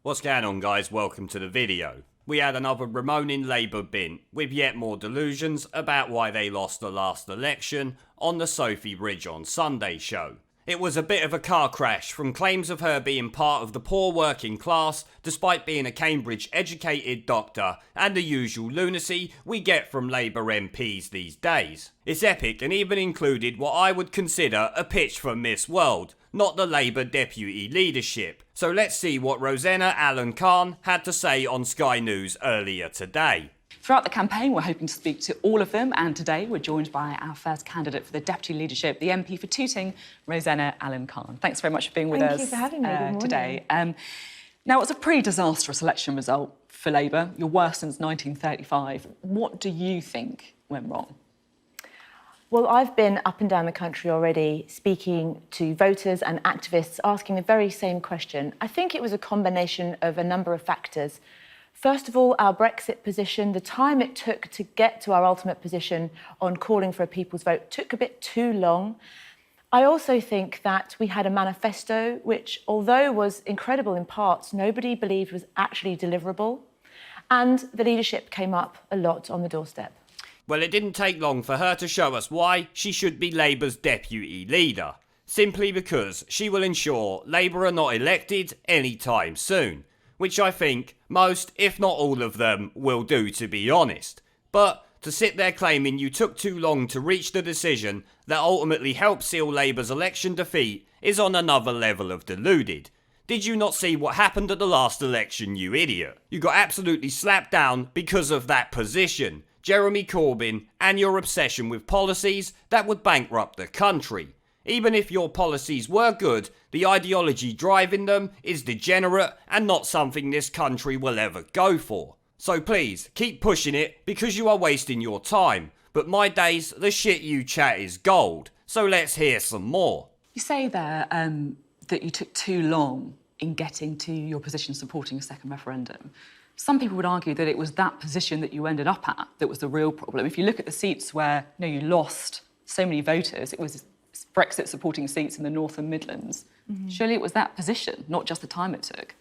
What's going on, guys? Welcome to the video. We had another Ramoning Labour bin with yet more delusions about why they lost the last election on the Sophie Ridge on Sunday show. It was a bit of a car crash, from claims of her being part of the poor working class despite being a Cambridge educated doctor, and the usual lunacy we get from Labour MPs these days. It's epic and even included what I would consider a pitch for Miss World, not the Labour deputy leadership. So let's see what Rosena Allin-Khan had to say on Sky News earlier today. Throughout the campaign, we're hoping to speak to all of them, and today we're joined by our first candidate for the deputy leadership, the MP for Tooting, Rosena Allin-Khan. Thanks very much for being with us. Thank you for having me. Today. Now, it's a pretty disastrous election result for Labour, your worst since 1935. What do you think went wrong? Well, I've been up and down the country already speaking to voters and activists asking the very same question. I think it was a combination of a number of factors. First of all, our Brexit position, the time it took to get to our ultimate position on calling for a people's vote took a bit too long. I also think that we had a manifesto which, although was incredible in parts, nobody believed was actually deliverable. And the leadership came up a lot on the doorstep. Well, it didn't take long for her to show us why she should be Labour's deputy leader. Simply because she will ensure Labour are not elected anytime soon. Which I think most, if not all of them, will do, to be honest. But to sit there claiming you took too long to reach the decision that ultimately helped seal Labour's election defeat is on another level of deluded. Did you not see what happened at the last election, you idiot? You got absolutely slapped down because of that position, Jeremy Corbyn, and your obsession with policies that would bankrupt the country. Even if your policies were good, the ideology driving them is degenerate and not something this country will ever go for. So please, keep pushing it because you are wasting your time. But my days, the shit you chat is gold. So let's hear some more. You say there that you took too long in getting to your position supporting a second referendum. Some people would argue that it was that position that you ended up at that was the real problem. If you look at the seats where you lost so many voters, it was Brexit supporting seats in the North and Midlands. Surely it was that position, not just the time it took.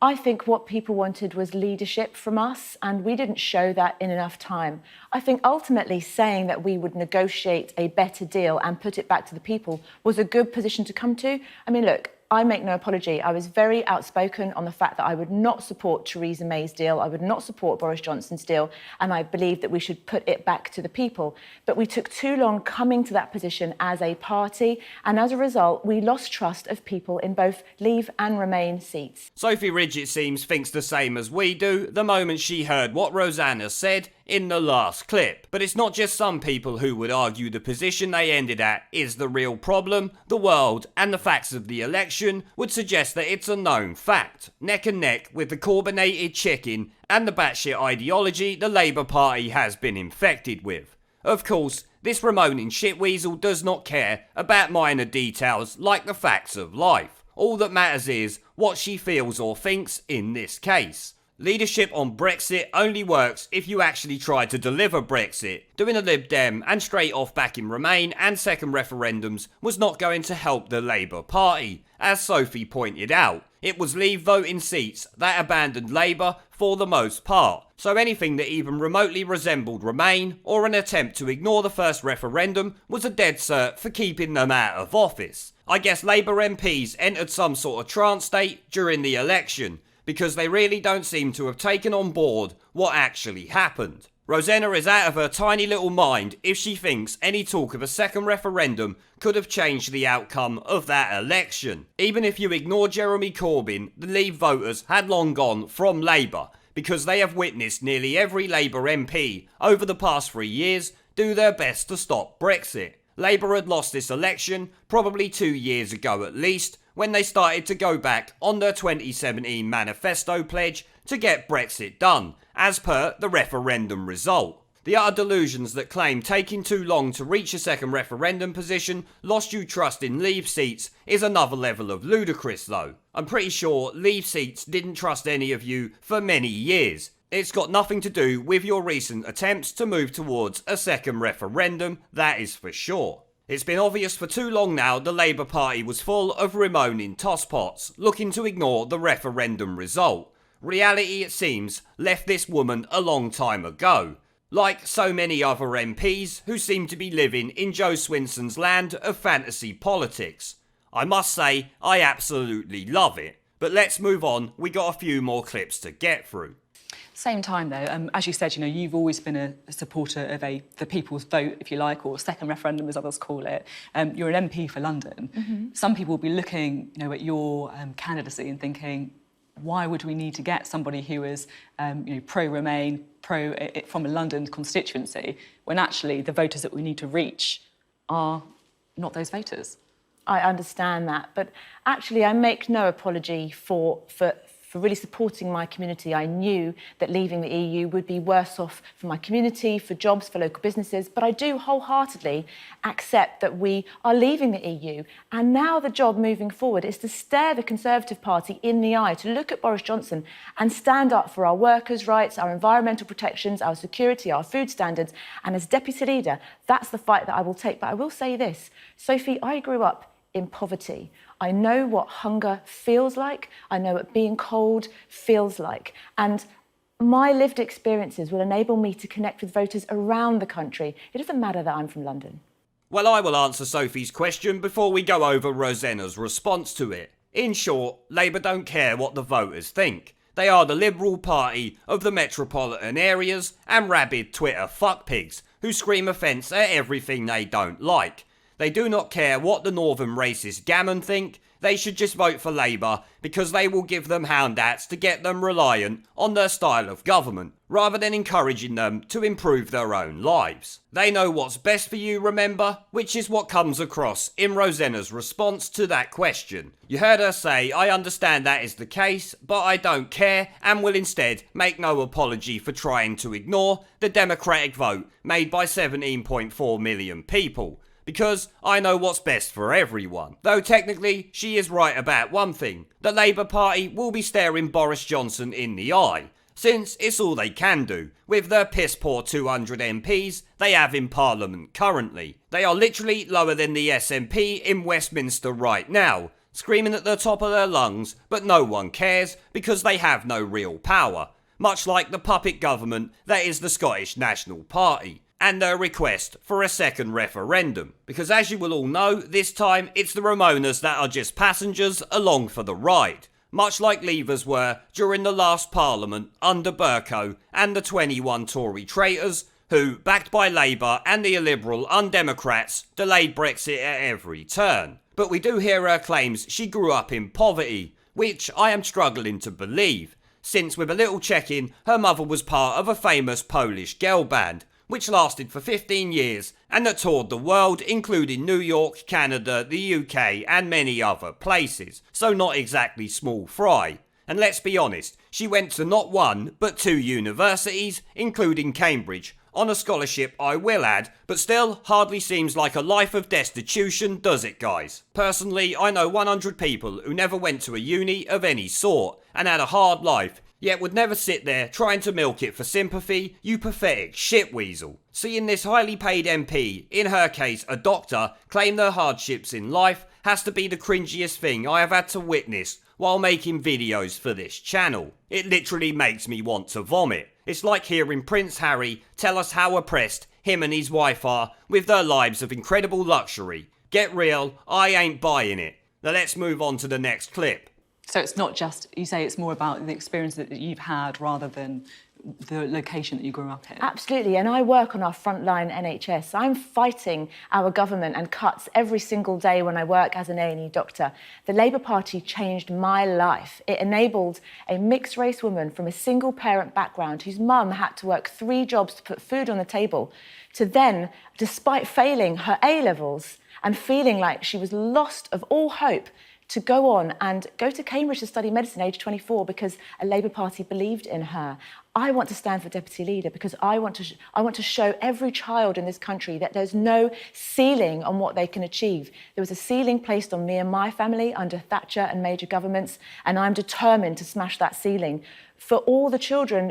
I think what people wanted was leadership from us, and we didn't show that in enough time. I think ultimately saying that we would negotiate a better deal and put it back to the people was a good position to come to. I mean, look, I make no apology. I was very outspoken on the fact that I would not support Theresa May's deal, I would not support Boris Johnson's deal, and I believe that we should put it back to the people. But we took too long coming to that position as a party, and as a result, we lost trust of people in both Leave and Remain seats. Sophie Ridge, it seems, thinks the same as we do the moment she heard what Rosena said in the last clip. But it's not just some people who would argue the position they ended at is the real problem. The world and the facts of the election would suggest that it's a known fact. Neck and neck with the Corbynated chicken and the batshit ideology the Labour Party has been infected with. Of course, this Ramoning shitweasel does not care about minor details like the facts of life. All that matters is what she feels or thinks in this case. Leadership on Brexit only works if you actually try to deliver Brexit. Doing a Lib Dem and straight off back in Remain and second referendums was not going to help the Labour Party. As Sophie pointed out, it was Leave voting seats that abandoned Labour for the most part. So anything that even remotely resembled Remain or an attempt to ignore the first referendum was a dead cert for keeping them out of office. I guess Labour MPs entered some sort of trance state during the election, because they really don't seem to have taken on board what actually happened. Rosena is out of her tiny little mind if she thinks any talk of a second referendum could have changed the outcome of that election. Even if you ignore Jeremy Corbyn, the Leave voters had long gone from Labour, because they have witnessed nearly every Labour MP over the past 3 years do their best to stop Brexit. Labour had lost this election probably 2 years ago at least, when they started to go back on their 2017 manifesto pledge to get Brexit done, as per the referendum result. The utter delusions that claim taking too long to reach a second referendum position lost you trust in Leave seats is another level of ludicrous though. I'm pretty sure Leave seats didn't trust any of you for many years. It's got nothing to do with your recent attempts to move towards a second referendum, that is for sure. It's been obvious for too long now the Labour Party was full of remoaning tosspots, looking to ignore the referendum result. Reality, it seems, left this woman a long time ago. Like so many other MPs who seem to be living in Joe Swinson's land of fantasy politics. I must say, I absolutely love it. But let's move on, we got a few more clips to get through. Same time, though, as you said, you've always been a supporter of the people's vote, if you like, or second referendum, as others call it. You're an MP for London. Mm-hmm. Some people will be looking, at your candidacy and thinking, why would we need to get somebody who is, pro-Remain, from a London constituency, when actually the voters that we need to reach are not those voters? I understand that, but actually I make no apology for really supporting my community. I knew that leaving the EU would be worse off for my community, for jobs, for local businesses, but I do wholeheartedly accept that we are leaving the EU. And now the job moving forward is to stare the Conservative Party in the eye, to look at Boris Johnson and stand up for our workers' rights, our environmental protections, our security, our food standards. And as Deputy Leader, that's the fight that I will take. But I will say this, Sophie, I grew up in poverty. I know what hunger feels like. I know what being cold feels like. And my lived experiences will enable me to connect with voters around the country. It doesn't matter that I'm from London. Well, I will answer Sophie's question before we go over Rosena's response to it. In short, Labour don't care what the voters think. They are the Liberal Party of the metropolitan areas and rabid Twitter fuckpigs who scream offence at everything they don't like. They do not care what the northern racist gammon think. They should just vote for Labour because they will give them handouts to get them reliant on their style of government, rather than encouraging them to improve their own lives. They know what's best for you, remember, which is what comes across in Rosena's response to that question. You heard her say, I understand that is the case, but I don't care, and will instead make no apology for trying to ignore the democratic vote made by 17.4 million people. Because I know what's best for everyone. Though technically, she is right about one thing. The Labour Party will be staring Boris Johnson in the eye, since it's all they can do, with their piss-poor 200 MPs they have in Parliament currently. They are literally lower than the SNP in Westminster right now, screaming at the top of their lungs, but no one cares because they have no real power, much like the puppet government that is the Scottish National Party. And their request for a second referendum. Because as you will all know, this time it's the Remoaners that are just passengers along for the ride. Much like Leavers were during the last Parliament under Bercow and the 21 Tory traitors who, backed by Labour and the illiberal undemocrats, delayed Brexit at every turn. But we do hear her claims she grew up in poverty, which I am struggling to believe, since with a little check-in, her mother was part of a famous Polish girl band, which lasted for 15 years and that toured the world, including New York, Canada, the UK and many other places. So not exactly small fry. And let's be honest, she went to not one, but 2 universities, including Cambridge, on a scholarship I will add, but still hardly seems like a life of destitution, does it guys? Personally, I know 100 people who never went to a uni of any sort and had a hard life, yet would never sit there trying to milk it for sympathy, you pathetic shitweasel. Seeing this highly paid MP, in her case a doctor, claim their hardships in life has to be the cringiest thing I have had to witness while making videos for this channel. It literally makes me want to vomit. It's like hearing Prince Harry tell us how oppressed him and his wife are with their lives of incredible luxury. Get real, I ain't buying it. Now let's move on to the next clip. So it's not just, you say it's more about the experience that you've had rather than the location that you grew up in. Absolutely, and I work on our frontline NHS. I'm fighting our government and cuts every single day when I work as an A&E doctor. The Labour Party changed my life. It enabled a mixed-race woman from a single-parent background whose mum had to work 3 jobs to put food on the table, to then, despite failing her A-levels and feeling like she was lost of all hope, to go on and go to Cambridge to study medicine age 24 because a Labour Party believed in her. I want to stand for Deputy Leader because I want to show every child in this country that there's no ceiling on what they can achieve. There was a ceiling placed on me and my family under Thatcher and major governments, and I'm determined to smash that ceiling. for all the children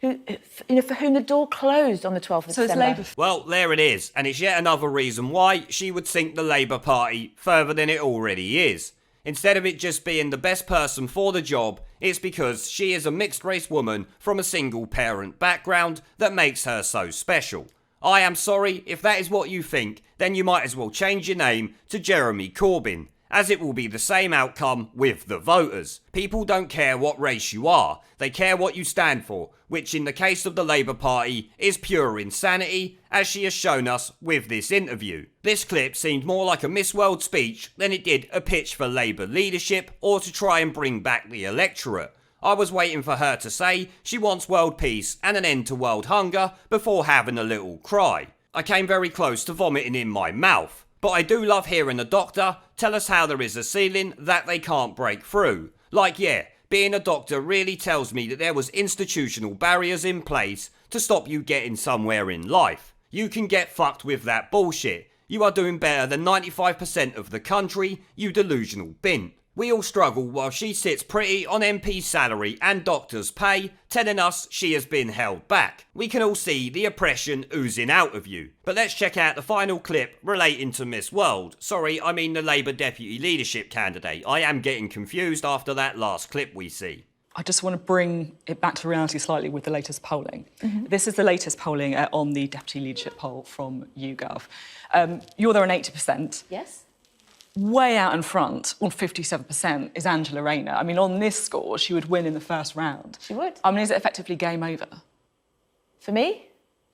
for whom the door closed on the 12th of December. Labour. Well, there it is, and it's yet another reason why she would sink the Labour Party further than it already is. Instead of it just being the best person for the job, it's because she is a mixed-race woman from a single-parent background that makes her so special. I am sorry, if that is what you think, then you might as well change your name to Jeremy Corbyn, as it will be the same outcome with the voters. People don't care what race you are, they care what you stand for, which in the case of the Labour Party is pure insanity, as she has shown us with this interview. This clip seemed more like a Miss World speech than it did a pitch for Labour leadership or to try and bring back the electorate. I was waiting for her to say she wants world peace and an end to world hunger before having a little cry. I came very close to vomiting in my mouth. But I do love hearing a doctor tell us how there is a ceiling that they can't break through. Like, yeah, being a doctor really tells me that there was institutional barriers in place to stop you getting somewhere in life. You can get fucked with that bullshit. You are doing better than 95% of the country, you delusional bint. We all struggle while she sits pretty on MP's salary and doctors' pay, telling us she has been held back. We can all see the oppression oozing out of you. But let's check out the final clip relating to Miss World. Sorry, I mean the Labour deputy leadership candidate. I am getting confused after that last clip we see. I just want to bring it back to reality slightly with the latest polling. This is the latest polling on the deputy leadership poll from YouGov. You're there on 80%. Yes. Way out in front, on 57%, is Angela Rayner. I mean, on this score, she would win in the first round. She would. I mean, is it effectively game over? For me?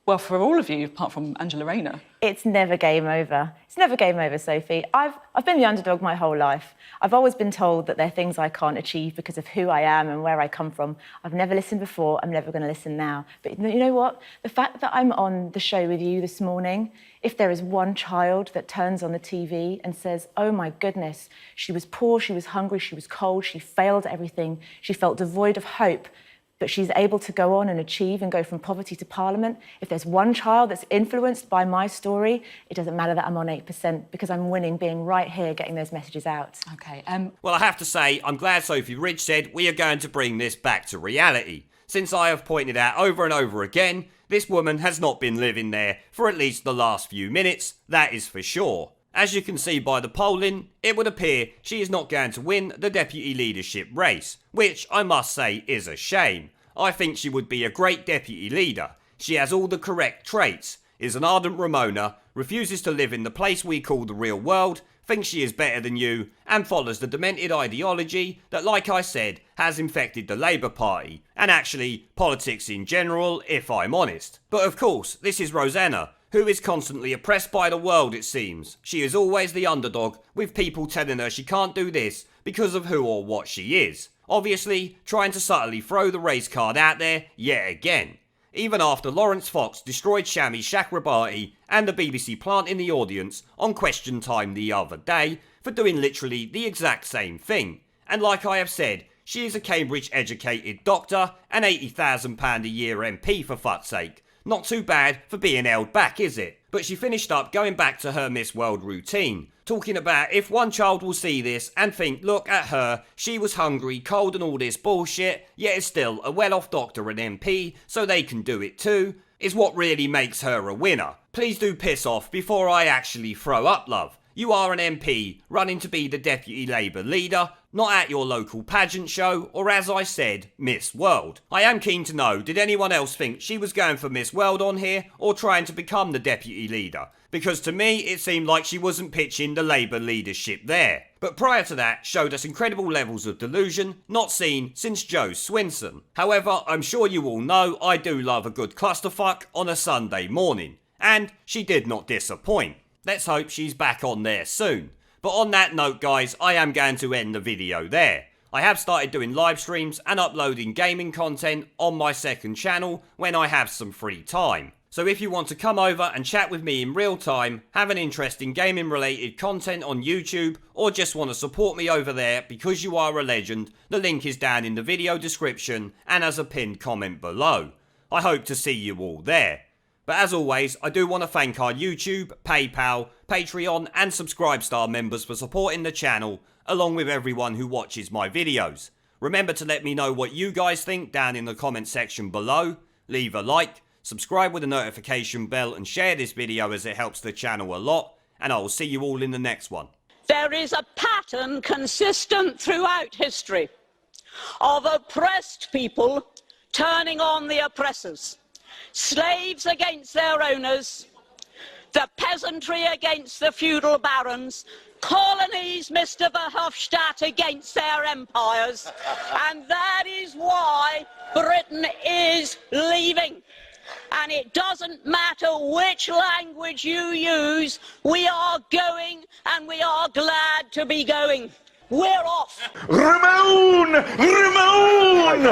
Well, for all of you, apart from Angela Rayner. It's never game over. It's never game over, Sophie. I've been the underdog my whole life. I've always been told that there are things I can't achieve because of who I am and where I come from. I've never listened before, I'm never going to listen now. But you know what? The fact that I'm on the show with you this morning, if there is one child that turns on the TV and says, oh my goodness, she was poor, she was hungry, she was cold, she failed everything, she felt devoid of hope, but she's able to go on and achieve and go from poverty to parliament. If there's one child that's influenced by my story, it doesn't matter that I'm on 8% because I'm winning being right here getting those messages out. OK, Well, I have to say, I'm glad Sophie Ridge said we are going to bring this back to reality. Since I have pointed out over and over again, this woman has not been living there for at least the last few minutes, that is for sure. As you can see by the polling, it would appear she is not going to win the deputy leadership race, which I must say is a shame. I think she would be a great deputy leader. She has all the correct traits, is an ardent Ramona, refuses to live in the place we call the real world, thinks she is better than you, and follows the demented ideology that, like I said, has infected the Labour Party, and actually politics in general, if I'm honest. But of course, this is Rosena, who is constantly oppressed by the world, it seems. She is always the underdog, with people telling her she can't do this because of who or what she is. Obviously, trying to subtly throw the race card out there yet again. Even after Lawrence Fox destroyed Shami Chakrabarti and the BBC plant in the audience on Question Time the other day for doing literally the exact same thing. And like I have said, she is a Cambridge-educated doctor and £80,000 a year MP for fuck's sake. Not too bad for being held back, is it? But she finished up going back to her Miss World routine, talking about if one child will see this and think, look at her, she was hungry, cold and all this bullshit, yet is still a well-off doctor and MP, so they can do it too, is what really makes her a winner. Please do piss off before I actually throw up, love. You are an MP, running to be the Deputy Labour leader, not at your local pageant show, or as I said, Miss World. I am keen to know, did anyone else think she was going for Miss World on here, or trying to become the Deputy Leader? Because to me, it seemed like she wasn't pitching the Labour leadership there. But prior to that, showed us incredible levels of delusion, not seen since Joe Swinson. However, I'm sure you all know I do love a good clusterfuck on a Sunday morning. And she did not disappoint. Let's hope she's back on there soon. But on that note, guys, I am going to end the video there. I have started doing live streams and uploading gaming content on my second channel when I have some free time. So if you want to come over and chat with me in real time, have an interest in gaming related content on YouTube, or just want to support me over there because you are a legend, the link is down in the video description and as a pinned comment below. I hope to see you all there. But as always, I do want to thank our YouTube, PayPal, Patreon and Subscribe Star members for supporting the channel, along with everyone who watches my videos. Remember to let me know what you guys think down in the comment section below. Leave a like, subscribe with the notification bell and share this video as it helps the channel a lot. And I will see you all in the next one. There is a pattern consistent throughout history of oppressed people turning on the oppressors. Slaves against their owners, the peasantry against the feudal barons, colonies, Mr. Verhofstadt, against their empires. And that is why Britain is leaving. And it doesn't matter which language you use, we are going and we are glad to be going. We're off. Ramon! Ramon!